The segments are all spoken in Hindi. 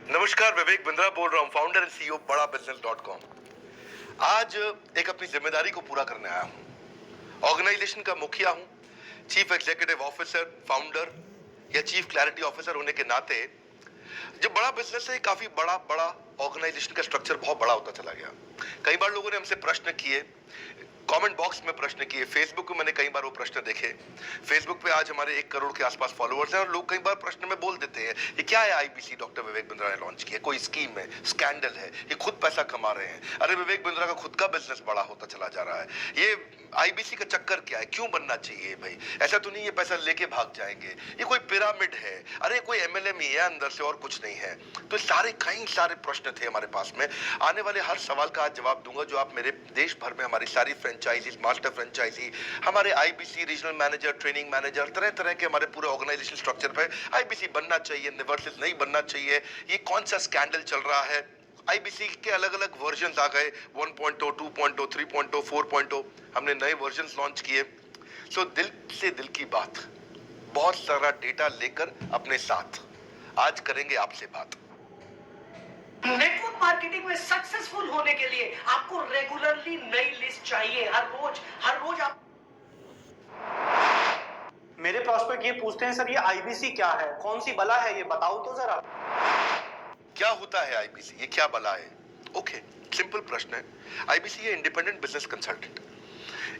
नमस्कार, विवेक बिंद्रा बोल रहा हूँ, फाउंडर एंड सीईओ बड़ा बिजनेस.com। आज एक अपनी जिम्मेदारी को पूरा करने आया हूँ। ऑर्गेनाइजेशन का मुखिया हूँ, चीफ एग्जीक्यूटिव ऑफिसर, फाउंडर या चीफ क्लैरिटी ऑफिसर होने के नाते जब बड़ा बिजनेस है, काफी बड़ा बड़ा ऑर्गेनाइजेशन का स्ट्रक्चर बहुत बड़ा होता चला गया। कई बार लोगों ने हमसे प्रश्न किए, कमेंट बॉक्स में प्रश्न किए, फेसबुक पे मैंने कई बार वो प्रश्न देखे। फेसबुक पे आज हमारे 1 करोड़ के आसपास फॉलोअर्स हैं और लोग कई बार प्रश्न में बोल देते हैं, ये क्या है आईबीसी डॉक्टर विवेक बिंद्रा ने लॉन्च किया, कोई स्कीम है, स्कैंडल है, ये खुद पैसा कमा रहे हैं। अरे विवेक बिंद्रा का खुद का बिजनेस बड़ा होता चला जा रहा है, ये आईबीसी का चक्कर क्या है, क्यों बनना चाहिए भाई? ऐसा तो नहीं ये पैसा लेके भाग जाएंगे, ये कोई पिरामिड है, अरे कोई एमएलएम ही है अंदर से और कुछ नहीं है। तो सारे कई सारे प्रश्न थे हमारे पास में। आने वाले हर सवाल का आज जवाब दूंगा जो आप मेरे देश भर में हमारी सारी फ्रेंचाइजीज, मास्टर फ्रेंचाइजी, हमारे IBC regional manager, training manager, तरह तरह के हमारे पूरे ऑर्गेनाइजेशन स्ट्रक्चर पे आईबीसी बनना चाहिए, वर्सेस नहीं बनना चाहिए, ये कौन सा स्कैंडल चल रहा है, आईबीसी के अलग अलग वर्जन आ गए, 1.0, 2.0, 3.0, 4.0, हमने नए वर्जन लॉन्च किए। सो दिल से दिल की बात, बहुत सारा डेटा लेकर अपने साथ आज करेंगे आपसे बात। नेटवर्क मार्केटिंग में सक्सेसफुल होने के लिए आपको रेगुलरली नई लिस्ट चाहिए। हर रोज आप मेरे प्रॉस्पेक्ट ये पूछते हैं, सर ये आईबीसी क्या है, कौन सी बला है, ये बताओ तो जरा। क्या होता है आईबीसी, ये क्या बला है? ओके, सिंपल प्रश्न है। आईबीसी है इंडिपेंडेंट बिजनेस कंसल्टेंट।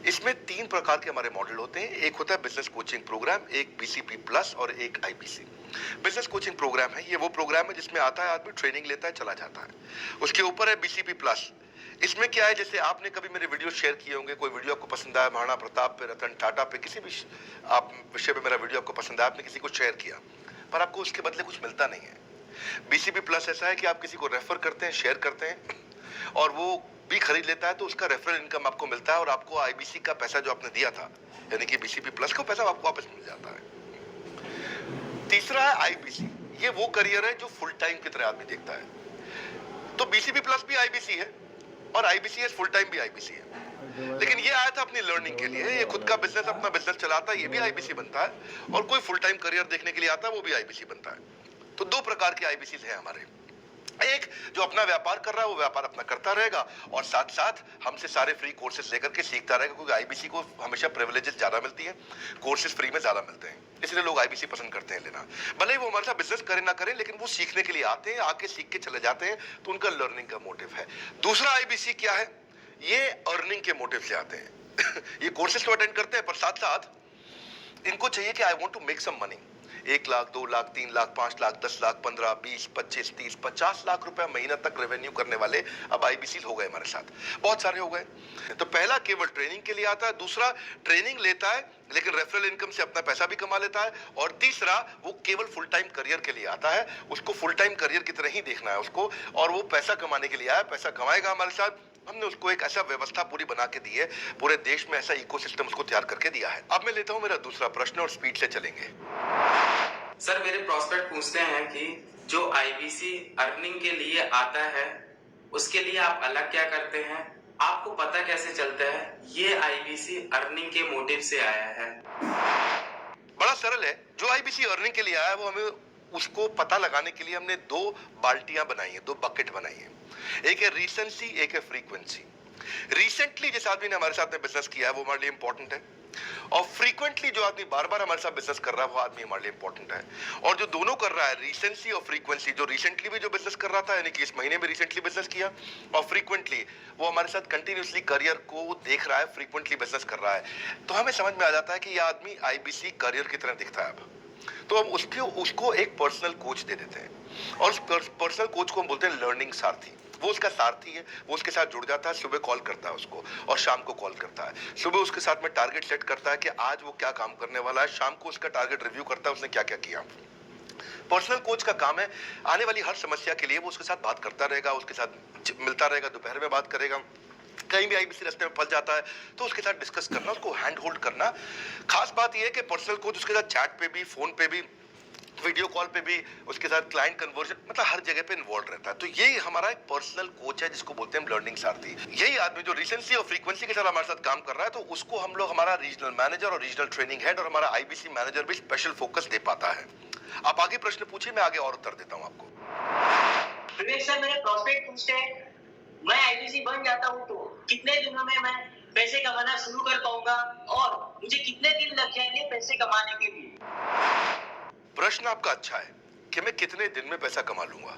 इसमें 3 प्रकार के हमारे मॉडल होते हैं। एक होता है बिजनेस कोचिंग प्रोग्राम, एक बीसीपी प्लस और एक आईबीसी। बिजनेस कोचिंग प्रोग्राम है, ये वो प्रोग्राम है जिसमें आता है आदमी, ट्रेनिंग लेता है, चला जाता है। उसके ऊपर है बीसीपी प्लस। इसमें क्या है, जैसे आपने कभी मेरे वीडियो शेयर किए होंगे, कोई वीडियो आपको पसंद आया, महाराणा प्रताप पे, रतन टाटा पे, किसी भी आप विषय पे मेरा वीडियो आपको पसंद आया, आपने किसी को शेयर किया, पर आपको उसके बदले कुछ मिलता नहीं है। बीसीपी प्लस ऐसा है कि आप किसी को रेफर करते हैं, शेयर करते हैं और वो भी खरीद लेता है, तो उसका रेफरल इनकम आपको मिलता है और आपको आईबीसी का पैसा जो आपने दिया था, यानी कि बीसीपी प्लस का पैसा आपको वापस मिल जाता है। तीसरा है आईबीसी, ये वो करियर है जो फुल टाइम की तरह आदमी देखता है। तो बीसीपी प्लस भी आईबीसी है और आईबीसी है फुल टाइम भी आईबीसी है। लेकिन ये आया था अपनी लर्निंग के लिए, ये खुद का बिजनेस, अपना बिजनेस चलाता है, ये भी आईबीसी बनता है, और कोई फुल टाइम करियर देखने के लिए आता है, वो भी आईबीसी बनता है। तो 2 प्रकार के आईबीसी हैं हमारे। एक जो अपना व्यापार कर रहा है वो व्यापार अपना करता रहेगा और साथ साथ हमसे सारे फ्री कोर्सेज लेकर के सीखता रहेगा, क्योंकि आईबीसी को हमेशा प्रिविलेजेस ज्यादा मिलती है, कोर्सेज फ्री में ज्यादा मिलते हैं, इसलिए लोग आईबीसी पसंद करते हैं लेना। भले ही वो हमारे साथ बिजनेस करें ना करें, लेकिन वो सीखने के लिए आते हैं, आके सीख के चले जाते हैं, तो उनका लर्निंग का मोटिव है। दूसरा आईबीसी क्या है, ये अर्निंग के मोटिव से आते हैं ये कोर्सेज तो अटेंड करते हैं, पर साथ साथ इनको चाहिए कि I want to make some money. 1 lakh, 2 lakh, 3 lakh, 5 lakh, 10 lakh, 15, 20, 25, 30, 50 lakh रुपए महीना तक रेवेन्यू करने वाले अब आईबीसी हो गए हमारे साथ, बहुत सारे हो गए। तो पहला केवल ट्रेनिंग के लिए आता है, दूसरा ट्रेनिंग लेता है लेकिन रेफरल इनकम से अपना पैसा भी कमा लेता है, और तीसरा वो केवल फुल टाइम करियर के लिए आता है, उसको फुल टाइम करियर की तरह ही देखना है उसको, और वो पैसा कमाने के लिए आया, पैसा कमाएगा हमारे साथ। हमने उसको एक ऐसा व्यवस्था पूरी बना के दी है, पूरे देश में ऐसा इकोसिस्टम उसको तैयार करके दिया है। अब मैं लेता हूं मेरा दूसरा प्रश्न और स्पीड से चलेंगे। सर मेरे प्रॉस्पेक्ट पूछते हैं कि जो आईबीसी अर्निंग के लिए आता है उसके लिए आप अलग क्या करते हैं, आपको पता कैसे चलता है ये आईबीसी अर्निंग के मोटिव से आया है? बड़ा सरल है, जो आईबीसी अर्निंग के लिए आया है वो हमें उसको पता लगाने के लिए हमने 2 बाल्टियां बनाई है, 2 बकेट बनाई है। एक है रीसेंसी, एक है फ्रीक्वेंसी। रिसेंटली जिस आदमी ने हमारे साथ में बिजनेस किया है वो हमारे लिए इंपॉर्टेंट है, और फ्रीक्वेंटली जो आदमी बार बार हमारे साथ बिजनेस कर रहा है वो आदमी हमारे लिए इंपॉर्टेंट है। और जो दोनों कर रहा है, रीसेंसी और फ्रीक्वेंसी, जो रिसेंटली भी जो बिजनेस कर रहा था, यानी कि इस महीने में रिसेंटली बिजनेस किया, और फ्रीक्वेंटली वो हमारे साथ कंटिन्यूसली करियर को देख रहा है, फ्रीक्वेंटली बिजनेस कर रहा है, तो हमें समझ में आ जाता है कि यह आदमी आईबीसी करियर की तरह दिखता है। अब तो हम उसको एक पर्सनल कोच दे देते हैं, और उस पर्सनल कोच को हम बोलते हैं लर्निंग सारथी। वो उसका सारथी है, वो उसके साथ जुड़ जाता है, सुबह कॉल करता है उसको और शाम को कॉल करता है। सुबह उसके साथ में टारगेट सेट करता है कि आज वो क्या काम करने वाला है, शाम को उसका टारगेट रिव्यू करता है उसने क्या क्या किया। पर्सनल कोच का काम है आने वाली हर समस्या के लिए वो उसके साथ बात करता रहेगा, उसके साथ मिलता रहेगा, दोपहर में बात करेगा, कहीं भी आईबीसी रास्ते में फंस जाता है तो उसके साथ डिस्कस करना, उसको हैंड होल्ड करना। खास बात यह है कि पर्सनल कोच उसके साथ चैट पे भी, फोन पे भी, वीडियो कॉल पे भी, उसके साथ क्लाइंट कन्वर्जन, मतलब हर जगह पे इन्वॉल्व रहता है। तो यही हमारा एक पर्सनल कोच है जिसको बोलते हैं हम लर्निंग सारथी। यही आदमी जो रिसेंसी और फ्रीक्वेंसी के साथ हमारे साथ काम कर रहा है, तो उसको हम लोग हमारा रीजनल मैनेजर और रीजनल ट्रेनिंग हेड और हमारा आईबीसी मैनेजर भी स्पेशल फोकस दे पाता है। आप आगे प्रश्न पूछिए, मैं आगे और उत्तर देता हूं आपको। फिर सर मेरे प्रॉस्पेक्ट पूछते हैं, मैं आईबीसी बन जाता हूँ तो कितने दिनों में मैं पैसे कमाना शुरू कर पाऊंगा और मुझे कितने दिन लग जाएंगे पैसे कमाने के लिए? प्रश्न आपका अच्छा है कि मैं कितने दिन में पैसा कमा लूंगा।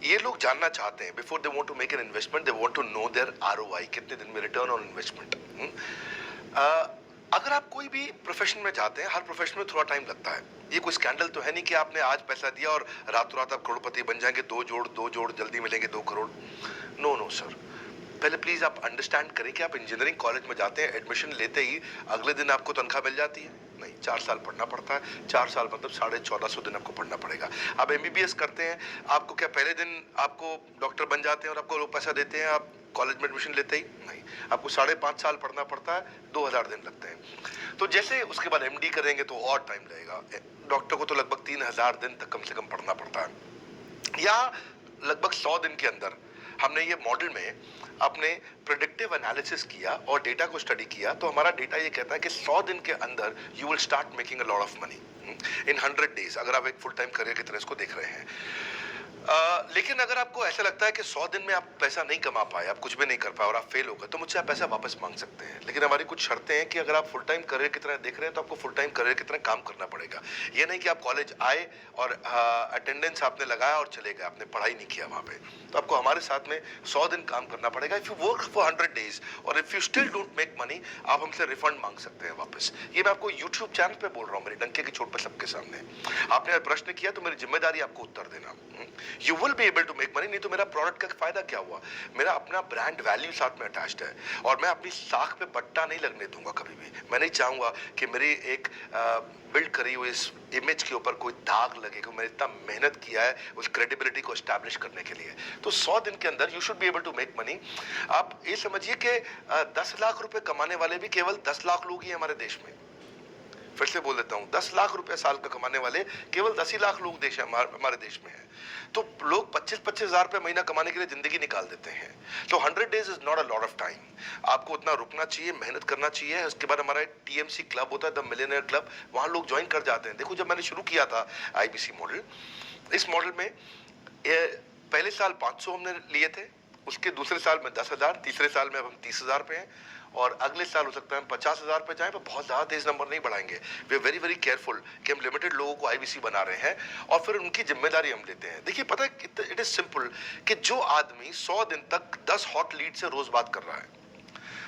ये लोग जानना चाहते हैं before they want to make an investment, they want to know their ROI, कितने दिन में रिटर्न ऑन इन्वेस्टमेंट। अगर आप कोई भी प्रोफेशन में जाते हैं, हर प्रोफेशन में थोड़ा टाइम लगता है। ये कोई स्कैंडल तो है नहीं कि आपने आज पैसा दिया और रातों रात आप करोड़पति बन जाएंगे, दो जोड़ जल्दी मिलेंगे 2 करोड़। नो नो सर, पहले प्लीज आप अंडरस्टैंड करें कि आप इंजीनियरिंग कॉलेज में जाते हैं, एडमिशन लेते ही अगले दिन आपको तनख्वाह मिल जाती है? नहीं, 4 साल पढ़ना पड़ता है। 4 साल मतलब 1450 दिन आपको पढ़ना पड़ेगा। आप एमबीबीएस करते हैं, आपको क्या पहले दिन आपको डॉक्टर बन जाते हैं और आपको लोग पैसा देते हैं आप कॉलेज में एडमिशन लेते ही? नहीं, आपको 5.5 साल पढ़ना पड़ता है, 2000 दिन लगते हैं। तो जैसे उसके बाद एमडी करेंगे तो और टाइम लगेगा। डॉक्टर को तो लगभग 3000 दिन तक कम से कम पढ़ना पड़ता है। या लगभग 100 दिन के अंदर हमने ये मॉडल में अपने प्रेडिक्टिव एनालिसिस किया और डेटा को स्टडी किया, तो हमारा डेटा ये कहता है कि 100 दिन के अंदर you will start making a lot of money in 100 days, अगर आप एक फुल टाइम करियर की तरह इसको देख रहे हैं। लेकिन अगर आपको ऐसा लगता है कि 100 दिन में आप पैसा नहीं कमा पाए, आप कुछ भी नहीं कर पाए और आप फेल हो गए, तो मुझसे आप पैसा वापस मांग सकते हैं। लेकिन हमारी कुछ शर्तें हैं कि अगर आप फुल टाइम करियर की तरह देख रहे हैं तो आपको फुल टाइम करियर की तरह काम करना पड़ेगा। ये नहीं कि आप कॉलेज आए और अटेंडेंस आपने लगाया और चले गए, आपने पढ़ाई नहीं किया वहां पे। तो आपको हमारे साथ में 100 दिन काम करना पड़ेगा। If you work for 100 days और if you still don't make money, आप हमसे रिफंड मांग सकते हैं वापस। ये मैं आपको यूट्यूब चैनल पे बोल रहा हूँ, मेरे डंके की चोट पे सबके सामने। आपने प्रश्न किया तो मेरी जिम्मेदारी आपको उत्तर देना। You will be able to make money, नहीं तो मेरा प्रोडक्ट का फायदा क्या हुआ? मेरा अपना ब्रांड वैल्यू साथ में अटैच्ड है और मैं अपनी साख पे बट्टा नहीं लगने दूंगा कभी भी। मैं नहीं चाहूंगा कि मेरी एक बिल्ड करी हुई इस इमेज के ऊपर कोई दाग लगे, कि मैंने इतना मेहनत किया है उस क्रेडिबिलिटी को एस्टैब्लिश करने के लिए। तो 100 दिन के अंदर you should be able to make money. आप ये समझिए कि 10 लाख रुपए कमाने वाले भी केवल 10 लाख लोग ही हमारे देश में। फिर से बोल देता हूं, 10 लाख रुपए साल का कमाने वाले केवल 10 ही लाख लोग देश हमारे देश में हैं। तो लोग 25-25 हजार रुपए महीना कमाने के लिए जिंदगी निकाल देते हैं। तो 100 days is not a lot of time. आपको उतना रुकना चाहिए, मेहनत करना चाहिए। उसके बाद हमारा टीएमसी क्लब होता है, द मिलियनेयर क्लब, वहां लोग ज्वाइन कर जाते हैं। देखो, जब मैंने शुरू किया था आईबीसी मॉडल, इस मॉडल में पहले साल 500 हमने लिए थे, उसके दूसरे साल में 10,000, तीसरे साल में अब हम 30,000 पे हैं और अगले साल हो सकता है हम 50,000 पे जाएं, पर बहुत ज्यादा तेज नंबर नहीं बढ़ाएंगे। We are very very careful कि हम लिमिटेड लोगों को आईबीसी बना रहे हैं और फिर उनकी जिम्मेदारी हम लेते हैं। देखिए, पता है इट इज सिंपल कि जो आदमी 100 दिन तक 10 हॉट लीड से रोज बात कर रहा है,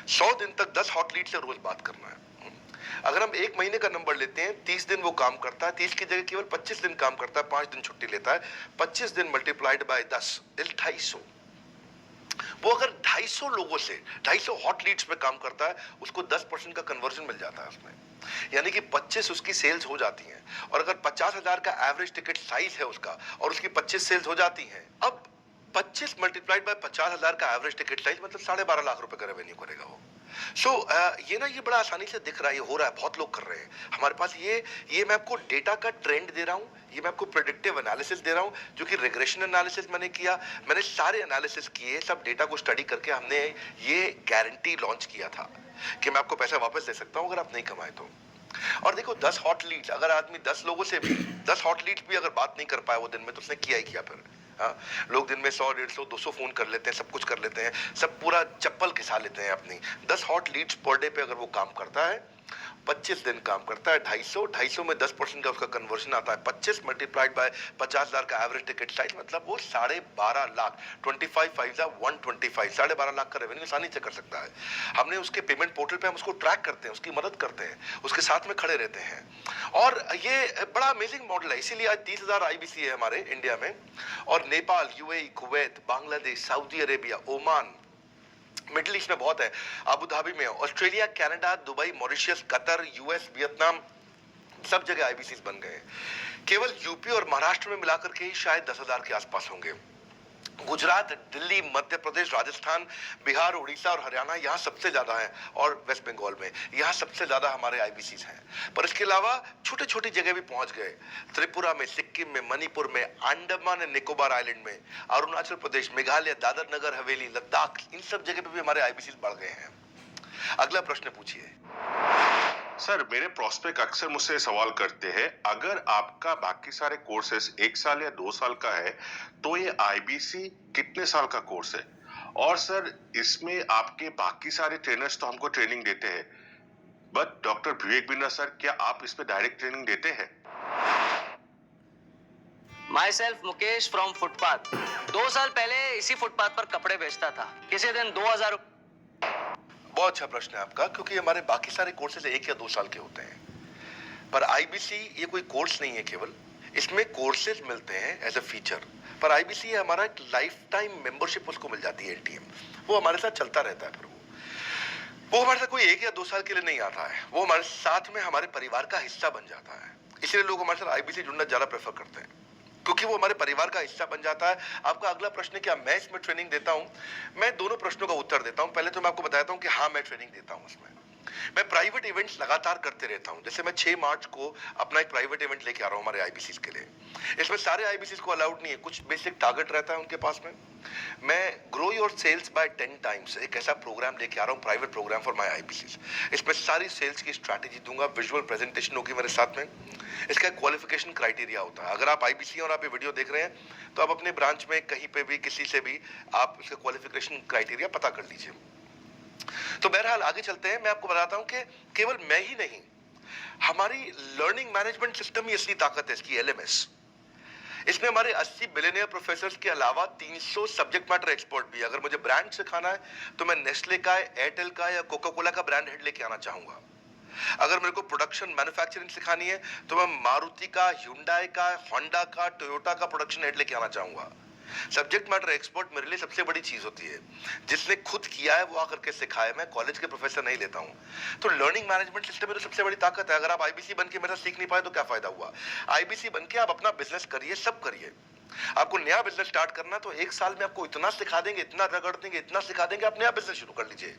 100 दिन तक 10 हॉट लीड से रोज बात करना है। अगर हम 1 महीने का नंबर लेते हैं, 30 दिन वो काम करता है, 30 की जगह केवल 25 दिन काम करता है, 5 दिन छुट्टी लेता है, 25 दिन मल्टीप्लाइड बाय 10 इज 250। वो अगर 250 लोगों से 250 हॉट लीड्स पे काम करता है, उसको 10% का कन्वर्जन मिल जाता है उसमें, यानी कि 25 उसकी सेल्स हो जाती हैं। और अगर 50,000 का एवरेज टिकट साइज है उसका और उसकी 25 सेल्स हो जाती हैं, अब 25 मल्टीप्लाइड बाय 50,000 का एवरेज टिकट साइज मतलब 12.5 लाख रुपए का रेवेन्यू करेगा वो। ये ना, ये बड़ा आसानी से दिख रहा है, ये हो रहा है, बहुत लोग कर रहे हैं हमारे पास। ये मैं आपको डेटा का ट्रेंड दे रहा हूँ, ये मैं आपको प्रेडिक्टिव एनालिसिस दे रहा हूँ, जो कि रिग्रेशन एनालिसिस मैंने किया। मैंने सारे एनालिसिस किए, सब डेटा को स्टडी करके हमने ये गारंटी लॉन्च किया था कि मैं आपको पैसा वापस दे सकता हूँ अगर आप नहीं कमाए तो। और देखो, 10 हॉट लीड्स, अगर आदमी 10 लोगों से भी 10 हॉट लीड्स भी अगर बात नहीं कर पाया वो दिन में, तो उसने किया ही किया फिर। हाँ, लोग दिन में 100, 150, 200 फोन कर लेते हैं, सब कुछ कर लेते हैं, सब पूरा चप्पल घिसा लेते हैं अपनी। 10 हॉट लीड्स पर डे पे अगर वो काम करता है, 25 दिन काम करता है, 250 में 10% का उसका कन्वर्जन आता है, 25 मल्टीप्लाइड बाय 50,000 का एवरेज टिकट साइज, मतलब वो 12.5 लाख, 25 5 125, 12.5 लाख का रेवेन्यू आसानी से कर सकता है। हमने उसके पेमेंट पोर्टल पे हम उसको ट्रैक करते हैं, उसकी मदद करते हैं, उसके साथ में खड़े रहते हैं। और ये बड़ा अमेजिंग मॉडल है, इसीलिए आज 30,000 आईबीसी है हमारे इंडिया में। और Nepal, UAE, Kuwait, Bangladesh, Saudi Arabia, Oman, middle east में बहुत है, अबू धाबी में, Australia, Canada, Dubai, Mauritius, Qatar, US, Vietnam, सब जगह आईबीसी बन गए। केवल यूपी और महाराष्ट्र में मिलाकर के ही शायद 10,000 के आसपास होंगे। गुजरात, दिल्ली, मध्य प्रदेश, राजस्थान, बिहार, उड़ीसा और हरियाणा, यहाँ सबसे ज्यादा है, और वेस्ट बंगाल में यहाँ सबसे ज्यादा हमारे आईबीसी हैं। पर इसके अलावा छोटे छोटी जगह भी पहुंच गए, त्रिपुरा में, सिक्किम में, मणिपुर में, अंडमान एंड निकोबार आइलैंड में, अरुणाचल प्रदेश, मेघालय, दादर नगर हवेली, लद्दाख, इन सब जगह पे भी हमारे आईबीसी बढ़ गए हैं। अगला प्रश्न पूछिए। सर मेरे प्रोस्पेक्ट अक्सर मुझसे सवाल करते हैं, अगर आपका बाकी सारे कोर्सेस 1 साल या 2 साल का है तो ये आईबीसी कितने साल का कोर्स है? और सर इसमें आपके बाकी सारे ट्रेनर्स तो हमको ट्रेनिंग देते हैं, but doctor Vivek Bindra sir, क्या आप इसमें डायरेक्ट ट्रेनिंग देते हैं? My self Mukesh from footpath. 2 साल पहले इसी फुटपाथ पर कपड़े बेचता था। किसी दिन 2000। बहुत अच्छा प्रश्न है आपका, क्योंकि हमारे बाकी सारे कोर्सेज 1 या 2 साल के होते हैं, पर आईबीसी ये कोई कोर्स नहीं है केवल, इसमें कोर्सेज मिलते हैं एज अ फीचर। पर आईबीसी हमारा एक लाइफ टाइम मेंबरशिप उसको मिल जाती है, एलटीएम, वो हमारे साथ चलता रहता है। फिर वो हमारे साथ कोई 1 या 2 साल के लिए नहीं आता है, वो हमारे साथ में हमारे परिवार का हिस्सा बन जाता है। इसलिए लोग हमारे साथ आईबीसी जुड़ना ज्यादा प्रेफर करते हैं, क्योंकि वो हमारे परिवार का हिस्सा बन जाता है। आपका अगला प्रश्न है क्या मैं इसमें ट्रेनिंग देता हूं? मैं दोनों प्रश्नों का उत्तर देता हूं। पहले तो मैं आपको बताता हूं कि हाँ, मैं ट्रेनिंग देता हूं इसमें। मैं प्राइवेट इवेंट्स लगातार करते रहता हूं। जैसे मैं 6 मार्च को अपना एक प्राइवेट इवेंट लेके आ रहा हूं हमारे आईबीसीज के लिए। इसमें सारे आईबीसीज को अलाउड नहीं है, कुछ बेसिक टारगेट रहता है उनके पास में। मैं grow your sales by 10 times एक ऐसा प्रोग्राम लेके आ रहा हूं, private program for my IBCs. इसमें सारी सेल्स की स्ट्रैटेजी दूंगा, विजुअल प्रेजेंटेशन होगी मेरे साथ में। इसका क्वालिफिकेशन क्राइटेरिया होता है। अगर आप आईबीसी और आप ये वीडियो देख रहे हैं तो आप अपने ब्रांच में कहीं पे भी किसी से भी आप उसका क्वालिफिकेशन क्राइटेरिया पता कर लीजिए। तो बहरहाल आगे चलते हैं। मैं आपको बताता हूं कि केवल मैं ही नहीं, हमारी लर्निंग मैनेजमेंट सिस्टम ही असली ताकत है इसकी, एलएमएस। इसमें हमारे 80 बिलियनियर प्रोफेसर्स के अलावा 300 सब्जेक्ट मैटर एक्सपर्ट भी। अगर मुझे ब्रांड सिखाना है तो मैं नेस्ले का, एयरटेल का या कोका कोला का ब्रांड हेड लेके आना चाहूंगा। अगर मेरे को प्रोडक्शन मैन्युफैक्चरिंग सिखानी है तो मैं मारुति का, ह्युंडई का, होंडा का, टोयोटा का प्रोडक्शन हेड लेके आना चाहूंगा। सब्जेक्ट मैटर एक्सपर्ट मेरे लिए सबसे बड़ी चीज होती है, जिसने खुद किया है वो आकर के सिखाए। मैं कॉलेज के प्रोफेसर नहीं लेता हूं। तो लर्निंग मैनेजमेंट सिस्टम में तो सबसे बड़ी ताकत है। अगर आप आईबीसी बन के मेरा सीख नहीं पाए तो क्या फायदा हुआ? आईबीसी बन के आप अपना बिजनेस करिए, सब करिए। आपको नया बिजनेस स्टार्ट करना तो 1 साल में आपको इतना सिखा देंगे, इतना रगड़ देंगे, इतना सिखा देंगे, आप नया बिजनेस शुरू कर लीजिए।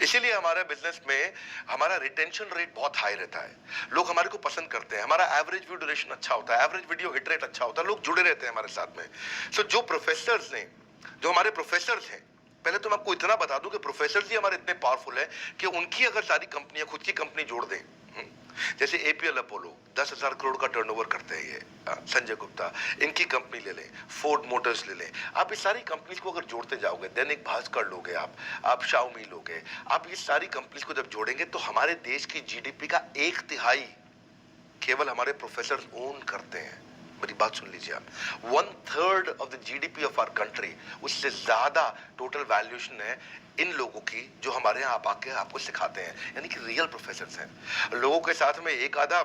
इसीलिए हमारे बिजनेस में हमारा रिटेंशन रेट बहुत हाई रहता है। लोग हमारे को पसंद करते हैं, हमारा एवरेज व्यू ड्यूरेशन अच्छा होता है, एवरेज वीडियो हिट रेट अच्छा होता है, लोग जुड़े रहते हैं हमारे साथ में। सो जो प्रोफेसर्स ने, जो हमारे प्रोफेसर्स हैं, पहले तो मैं आपको इतना बता दूं कि प्रोफेसर्स ही हमारे इतने पावरफुल है कि उनकी अगर सारी कंपनियां खुद की कंपनी जोड़ दें, जैसे एपीएल अपोलो 10,000 करोड़ का टर्नओवर करते हैं ये, संजय गुप्ता, इनकी कंपनी ले लें, फोर्ड मोटर्स ले लें, आप इस सारी कंपनीज को अगर जोड़ते जाओगे, दैनिक भास्कर लोगे, आप शाओमी लोगे, आप ये सारी कंपनीज को जब जोड़ेंगे तो हमारे देश की जीडीपी का 1/3 केवल हमारे प्रोफेसर ओन करते हैं। मेरी बात सुन लीजिए आप, 1/3 of the GDP of our country, उससे ज्यादा टोटल वैल्यूएशन है इन लोगों की जो हमारे यहाँ आप आके आपको सिखाते हैं, यानी कि रियल प्रोफेसर्स हैं। लोगों के साथ में एक आधा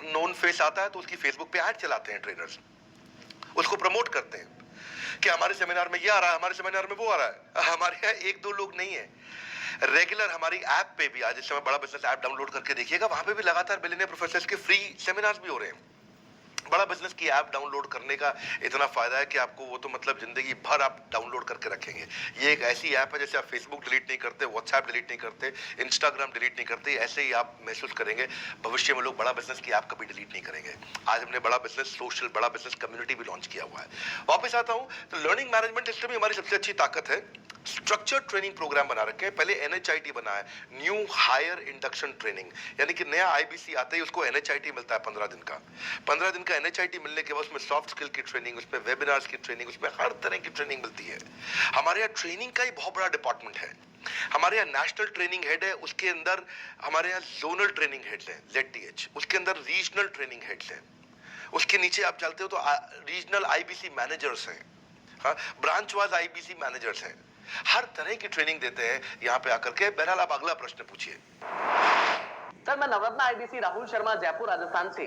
नोन फेस आता है तो उसकी फेसबुक पे ऐड चलाते हैं ट्रेनर्स, उसको प्रमोट करते हैं कि हमारे सेमिनार में ये आ रहा है, हमारे सेमिनार में वो आ रहा है। हमारे यहाँ 1-2 लोग नहीं है, रेगुलर हमारी ऐप पे भी, आज इस समय बड़ा बिजनेस ऐप डाउनलोड करके देखिएगा, वहां पे भी लगातार बिलियनियर प्रोफेसर्स के फ्री सेमिनार्स भी हो रहे हैं। बड़ा बिजनेस की ऐप डाउनलोड करने का इतना फायदा है कि आपको वो तो मतलब जिंदगी भर आप डाउनलोड करके रखेंगे। ये एक ऐसी ऐप है जैसे आप फेसबुक डिलीट नहीं करते, व्हाट्सएप डिलीट नहीं करते, इंस्टाग्राम डिलीट नहीं करते, ऐसे ही आप महसूस करेंगे भविष्य में लोग बड़ा बिजनेस की ऐप कभी डिलीट नहीं करेंगे। आज हमने बड़ा बिजनेस सोशल, बड़ा बिजनेस कम्युनिटी भी लॉन्च किया हुआ है। वापस आता हूं तो लर्निंग मैनेजमेंट सिस्टम ही हमारी सबसे अच्छी ताकत है। स्ट्रक्चर्ड ट्रेनिंग प्रोग्राम बना रखे हैं। पहले एनएचआईटी बना है, न्यू हायर इंडक्शन ट्रेनिंग, यानी कि नया आईबीसी आता है उसको एनएचआईटी मिलता है 15 दिन का। 15 दिन का एनएचआईटी मिलने के बाद उसमें सॉफ्ट स्किल की ट्रेनिंग, उसमें वेबिनार्स की ट्रेनिंग, उसमें हर तरह की ट्रेनिंग मिलती है। हमारे यहाँ ट्रेनिंग का ही बहुत बड़ा डिपार्टमेंट है। हमारे यहाँ नेशनल ट्रेनिंग हेड है, उसके अंदर हमारे यहाँ जोनल ट्रेनिंग हेड्स हैं, ZTH, उसके अंदर रीजनल ट्रेनिंग हेड्स हैं, उसके नीचे आप चलते हो तो रीजनल आईबीसी मैनेजर्स हैं, हाँ, ब्रांच वाइज आईबीसी मैनेजर्स हैं। हर तरह की ट्रेनिंग देते हैं यहाँ पे आकर के। बहरहाल आप अगला प्रश्न पूछिए। सर मैं नवरत्न आईबीसी राहुल शर्मा, जयपुर राजस्थान से।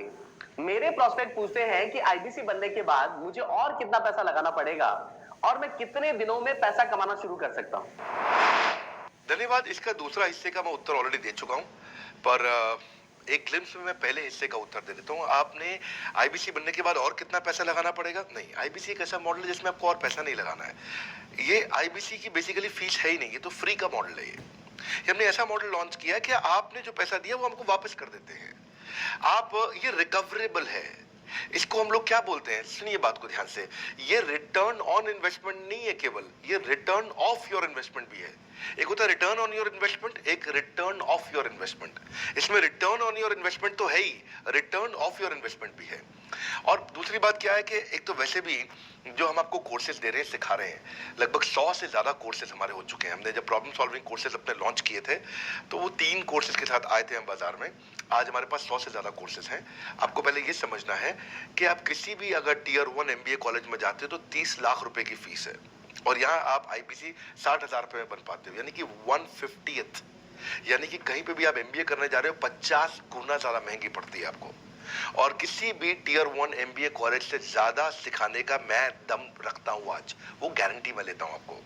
मेरे प्रोस्पेक्ट पूछते हैं कि आईबीसी बनने के बाद मुझे और कितना पैसा लगाना पड़ेगा और मैं कितने दिनों में पैसा कमाना शुरू कर सकता हूँ? धन्यवाद। इसका दूसरा हिस्से का मैं उत्तर ऑलरेडी दे चुका हूँ, पर एक ग्लिम्स में मैं पहले हिस्से का उत्तर दे देता हूँ। आपने आईबीसी बनने के बाद और कितना पैसा लगाना पड़ेगा? नहीं, आईबीसी एक ऐसा मॉडल है जिसमें आपको और पैसा नहीं लगाना है। ये आईबीसी की बेसिकली फीस है ही नहीं, ये तो फ्री का मॉडल है। ये हमने ऐसा मॉडल लॉन्च किया है कि आपने जो पैसा दिया वो हमको वापस कर देते हैं आप। ये रिकवरेबल है। इसको हम लोग क्या बोलते हैं, सुनिए बात को ध्यान से, ये रिटर्न ऑन इन्वेस्टमेंट नहीं है केवल, ये रिटर्न ऑफ योर इन्वेस्टमेंट भी है। एक होता है रिटर्न ऑन योर इन्वेस्टमेंट, एक रिटर्न ऑफ योर इन्वेस्टमेंट। इसमें रिटर्न ऑन योर इन्वेस्टमेंट तो है ही, रिटर्न ऑफ योर इन्वेस्टमेंट भी है। और दूसरी बात क्या है कि एक तो वैसे भी जो हम आपको कोर्सेज दे रहे हैं, सिखा रहे हैं, लगभग 100 से ज्यादा कोर्सेज हमारे हो चुके हैं। हमने जब प्रॉब्लम सॉल्विंग कोर्सेज अपने लॉन्च किए थे तो वो 3 कोर्सेज के साथ आए थे हम बाजार में। आज हमारे पास 100 से ज्यादा कोर्सेज हैं। आपको पहले ये समझना है कि आप किसी भी अगर टियर 1 MBA कॉलेज में जाते हो तो 30 लाख रुपए की फीस है, और यहाँ आप IBC 60,000 रुपए में बन पाते हो, यानी कि 1/50th। यानी कि कहीं पे भी आप MBA करने जा रहे हो 50 गुना ज्यादा महंगी पड़ती है आपको। और किसी भी टियर 1 MBA कॉलेज से ज्यादा सिखाने का मैं दम रखता हूं आज, वो गारंटी मैं लेता हूं आपको।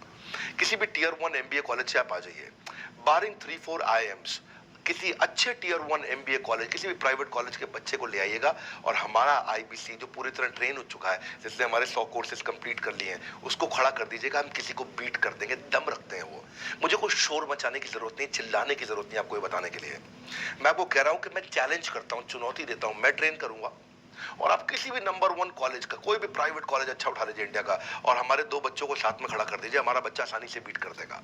किसी भी टियर 1 MBA कॉलेज से आप आ जाइए, बारिंग 3-4 IIMs, किसी अच्छे टियर 1 MBA कॉलेज, किसी भी प्राइवेट कॉलेज के बच्चे को ले आइएगा और हमारा IBC जो पूरी तरह ट्रेन हो चुका है, जिसने हमारे 100 कोर्सेज कंप्लीट कर लिए हैं, उसको खड़ा कर दीजिएगा, हम किसी को बीट कर देंगे। दम रखते हैं वो। मुझे कोई शोर मचाने की जरूरत नहीं, चिल्लाने की जरूरत नहीं आपको ये बताने के लिए। मैं आपको कह रहा हूं कि मैं चैलेंज करता हूं, चुनौती देता हूं, मैं ट्रेन करूंगा। और आप किसी भी नंबर 1 कॉलेज का, कोई भी प्राइवेट कॉलेज अच्छा उठा लीजिए इंडिया का, और हमारे 2 बच्चों को साथ में खड़ा कर दीजिए, हमारा बच्चा आसानी से बीट कर देगा।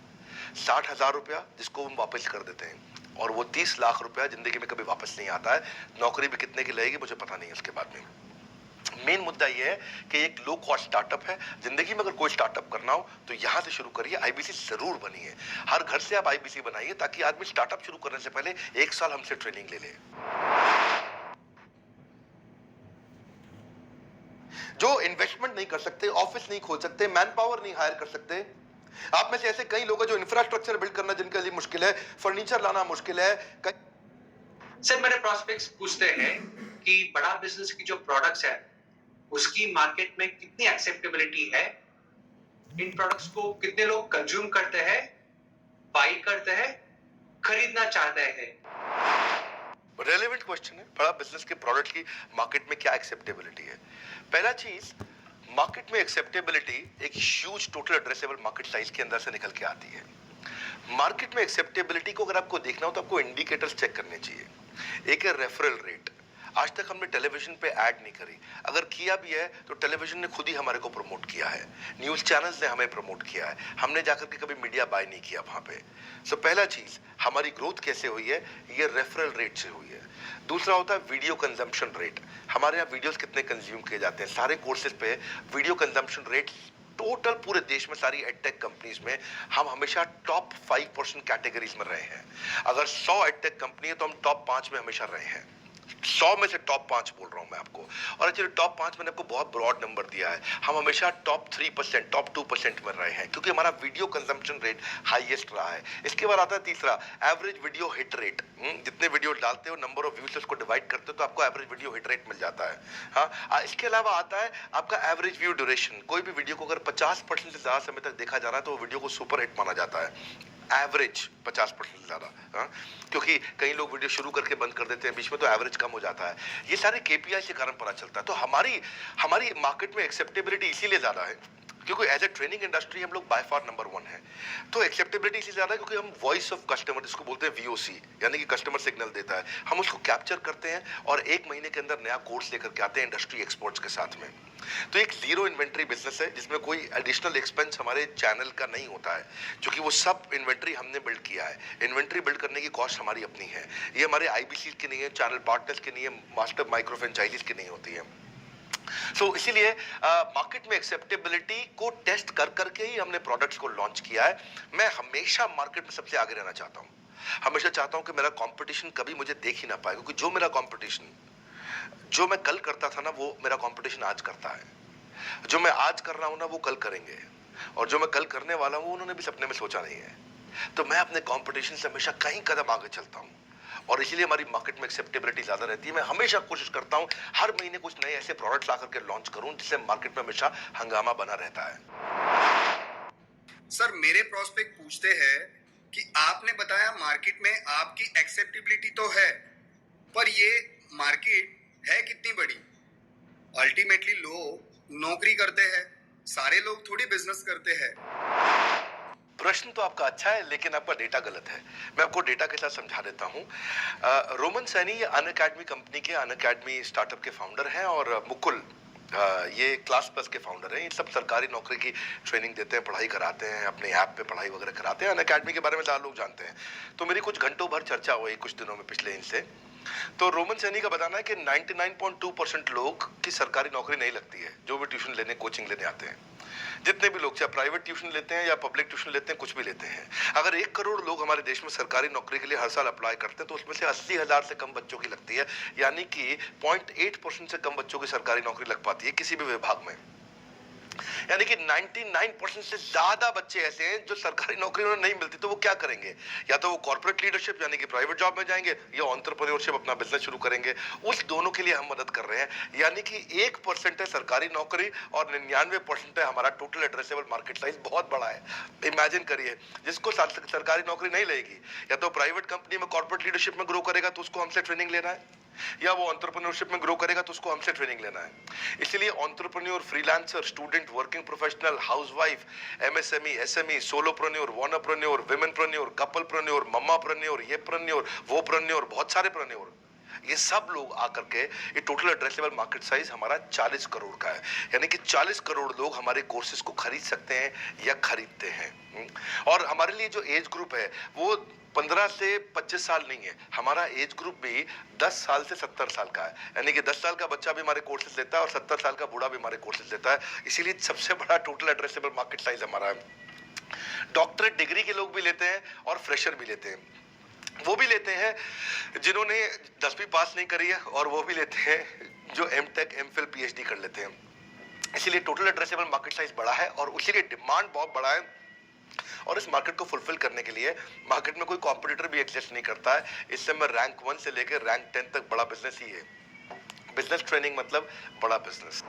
60,000 रुपया जिसको हम वापस कर देते हैं, और वो 30 लाख रुपया जिंदगी में कभी वापस नहीं आता है। नौकरी भी कितने की लगेगी मुझे पता नहीं है उसके बाद में। मेन मुद्दा ये है कि एक लो कॉस्ट स्टार्टअप है। जिंदगी में अगर कोई स्टार्टअप करना हो तो यहां से शुरू करिए, IBC जरूर बनिए। हर घर से आप IBC बनाइए ताकि आदमी स्टार्टअप शुरू करने से पहले 1 साल हमसे ट्रेनिंग ले ले। जो इन्वेस्टमेंट नहीं कर सकते, ऑफिस नहीं खोल सकते, मैन पावर नहीं हायर कर सकते, आप में से ऐसे कई लोग हैं जो इंफ्रास्ट्रक्चर बिल्ड करना जिनके लिए मुश्किल है, फर्नीचर लाना मुश्किल है। सर मेरे प्रोस्पेक्ट्स पूछते हैं कि बड़ा बिजनेस की जो प्रोडक्ट्स है उसकी मार्केट में कितनी एक्सेप्टेबिलिटी है, इन प्रोडक्ट्स को कितने लोग कंज्यूम करते हैं, बाई करते हैं, खरीदना चाहते हैं। रेलेवेंट क्वेश्चन है। बड़ा बिजनेस के प्रोडक्ट की मार्केट में क्या एक्सेप्टेबिलिटी है? पहला चीज, मार्केट में एक्सेप्टेबिलिटी एक huge total addressable market size के अंदर से निकल के आती है। मार्केट में एक्सेप्टेबिलिटी को अगर आपको देखना हो तो आपको इंडिकेटर्स चेक करने चाहिए। एक है रेफरल रेट। आज तक हमने टेलीविजन पे ऐड नहीं करी, अगर किया भी है तो टेलीविजन ने खुद ही हमारे को प्रमोट किया है, न्यूज चैनल्स ने हमें प्रमोट किया है, हमने जाकर के कभी मीडिया बाय नहीं किया वहां पे। सो पहला चीज, हमारी ग्रोथ कैसे हुई है, ये रेफरल रेट से हुई है। दूसरा होता है वीडियो कंजम्पशन रेट। हमारे यहाँ वीडियोस कितने कंज्यूम किए जाते हैं, सारे कोर्सेज पे वीडियो कंजम्पशन रेट टोटल पूरे देश में सारी एडटेक कंपनीज में हम हमेशा टॉप 5% कैटेगरीज में रहे हैं। अगर 100 एडटेक कंपनी है तो हम टॉप 5 में हमेशा रहे हैं। 100 में से टॉप 5 बोल रहा हूं मैं आपको, और एक्चुअली टॉप 5 मैंने आपको बहुत ब्रॉड नंबर दिया है। हम हमेशा टॉप 3%, टॉप 2% में रहे हैं, क्योंकि हमारा वीडियो कंजम्पशन रेट हाईएस्ट रहा है। इसके बाद आता है तीसरा, एवरेज वीडियो हिट रेट। जितने वीडियो डालते हो, नंबर ऑफ व्यूज उसको डिवाइड करते हो तो आपको एवरेज वीडियो हिट रेट मिल जाता है। हाँ, इसके अलावा आता है आपका एवरेज व्यू ड्यूरेशन। कोई भी वीडियो को अगर 50% से ज्यादा समय तक देखा जा रहा है तो वो वीडियो को सुपर हिट माना जाता है। एवरेज 50% से ज्यादा, क्योंकि कई लोग वीडियो शुरू करके बंद कर देते हैं बीच में, तो एवरेज कम हो जाता है। ये सारे KPI के कारण पता चलता है। तो हमारी मार्केट में एक्सेप्टेबिलिटी इसीलिए ज्यादा है क्योंकि एज ए ट्रेनिंग इंडस्ट्री हम लोग बाय फार नंबर 1 है। तो एक्सेप्टेबिलिटी इसलिए ज्यादा है क्योंकि हम वॉइस ऑफ कस्टमर, जिसको बोलते हैं VOC, यानी कि कस्टमर सिग्नल देता है, हम उसको कैप्चर करते हैं और 1 महीने के अंदर नया कोर्स लेकर के आते हैं इंडस्ट्री एक्सपर्ट्स के साथ में। तो एक जीरो इन्वेंट्री बिजनेस है जिसमें कोई एडिशनल एक्सपेंस हमारे चैनल का नहीं होता है, क्योंकि वो सब इन्वेंट्री हमने बिल्ड किया है। इन्वेंट्री बिल्ड करने की कॉस्ट हमारी अपनी है, ये हमारे IBC की नहीं है, चैनल पार्टनर्स की नहीं है, मास्टर माइक्रो फ्रेंचाइजीज की नहीं होती है। इसीलिए मार्केट में एक्सेप्टेबिलिटी को टेस्ट कर करके ही हमने प्रोडक्ट्स को लॉन्च किया है। मैं हमेशा मार्केट में सबसे आगे रहना चाहता हूं, हमेशा चाहता हूं कि मेरा कंपटीशन कभी मुझे देख ही ना पाए, क्योंकि जो मेरा कंपटीशन, जो मैं कल करता था ना, वो मेरा कंपटीशन आज करता है। जो मैं आज कर रहा हूं ना, वो कल करेंगे, और जो मैं कल करने वाला हूं उन्होंने भी सपने में सोचा नहीं है। तो मैं अपने कंपटीशन से हमेशा कई कदम आगे चलता हूं, और इसीलिए हमारी मार्केट में एक्सेप्टेबिलिटी ज्यादा रहती है। मैं हमेशा कोशिश करता हूं हर महीने कुछ नए ऐसे प्रोडक्ट्स ला करके लॉन्च करूं जिससे मार्केट में हमेशा हंगामा बना रहता है। सर मेरे प्रोस्पेक्ट पूछते हैं कि आपने बताया मार्केट में आपकी एक्सेप्टेबिलिटी तो है, पर ये मार्केट है कितनी बड़ी? अल्टीमेटली लोग नौकरी करते हैं, सारे लोग थोड़ी बिजनेस करते हैं। प्रश्न तो आपका अच्छा है, लेकिन आपका डेटा गलत है। मैं आपको डेटा के साथ समझा देता हूं। रोमन सैनी ये अनअकैडमी कंपनी के, अनअकैडमी स्टार्टअप के फाउंडर हैं, और मुकुल ये क्लास प्लस के फाउंडर हैं। ये सब सरकारी नौकरी की ट्रेनिंग देते हैं, पढ़ाई कराते हैं, अपने ऐप पे पढ़ाई वगैरह कराते हैं। अनअकैडमी के बारे में ज़्यादा लोग जानते हैं। तो मेरी कुछ घंटों भर चर्चा हुई कुछ दिनों में पिछले इनसे। तो रोमन सैनी का बताना है कि 99.2% लोग की सरकारी नौकरी नहीं लगती है, जो भी ट्यूशन लेने कोचिंग लेने आते हैं। जितने भी लोग चाहे प्राइवेट ट्यूशन लेते हैं या पब्लिक ट्यूशन लेते हैं, कुछ भी लेते हैं, अगर 1 करोड़ लोग हमारे देश में सरकारी नौकरी के लिए हर साल अप्लाई करते हैं तो उसमें से 80,000 से कम बच्चों की लगती है। यानी कि 0.8% से कम बच्चों की सरकारी नौकरी लग पाती है किसी भी विभाग में। यानी कि 99% से ज्यादा बच्चे ऐसे हैं जो सरकारी नौकरी उन्हें नहीं मिलती, तो वो क्या करेंगे? या तो वो कॉर्पोरेट लीडरशिप यानी कि प्राइवेट जॉब में जाएंगे या एंटरप्रेन्योरशिप अपना बिजनेस शुरू करेंगे। उस दोनों के लिए हम मदद कर रहे हैं। यानी कि 1% है सरकारी नौकरी और 99% है हमारा टोटल एड्रेसेबल मार्केट साइज। बहुत बड़ा है। इमेजिन करिए, जिसको सरकारी नौकरी नहीं लगेगी या तो प्राइवेट कंपनी में कॉर्पोरेट लीडरशिप में ग्रो करेगा तो उसको हमसे ट्रेनिंग लेना है, या वो एंटरप्रेन्योरशिप में ग्रो करेगा तो उसको हमसे ट्रेनिंग लेना है। इसलिए entrepreneur, freelancer, student, working professional, housewife, MSME, SME, solopreneur, wantrepreneur, womenpreneur, couplepreneur, mammapreneur, ये प्रेन्योर, वो प्रेन्योर, बहुत सारे प्रेन्योर, ये सब लोग आकर के ये टोटल एड्रेसेबल मार्केट साइज हमारा 40 करोड़ का है। यानी कि 40 करोड़ लोग हमारे कोर्सेज को खरीद सकते हैं या खरीदते हैं। और हमारे लिए जो एज ग्रुप है वो 15 से 25 साल नहीं है, हमारा एज ग्रुप भी 10 साल से 70 साल का है। यानी कि 10 साल का बच्चा भी हमारे कोर्सेज लेता है और 70 साल का बूढ़ा भी हमारे कोर्सेज लेता है। इसीलिए सबसे बड़ा टोटल एड्रेसेबल मार्केट साइज हमारा है। डॉक्टरेट डिग्री के लोग भी लेते हैं और फ्रेशर भी लेते हैं। वो भी लेते हैं जिन्होंने 10वीं पास नहीं करी है, और वो भी लेते हैं जो एमटेक, एमफिल, पीएचडी कर लेते हैं। इसीलिए टोटल एड्रेसेबल मार्केट साइज बड़ा है और इसीलिए डिमांड बहुत बड़ा है। और इस मार्केट को फुलफिल करने के लिए मार्केट में कोई कॉम्पिटिटर भी एग्जिस्ट नहीं करता है। इस समय रैंक 1 से लेकर रैंक 10 तक बड़ा बिजनेस ही है। बिजनेस ट्रेनिंग मतलब बड़ा बिजनेस।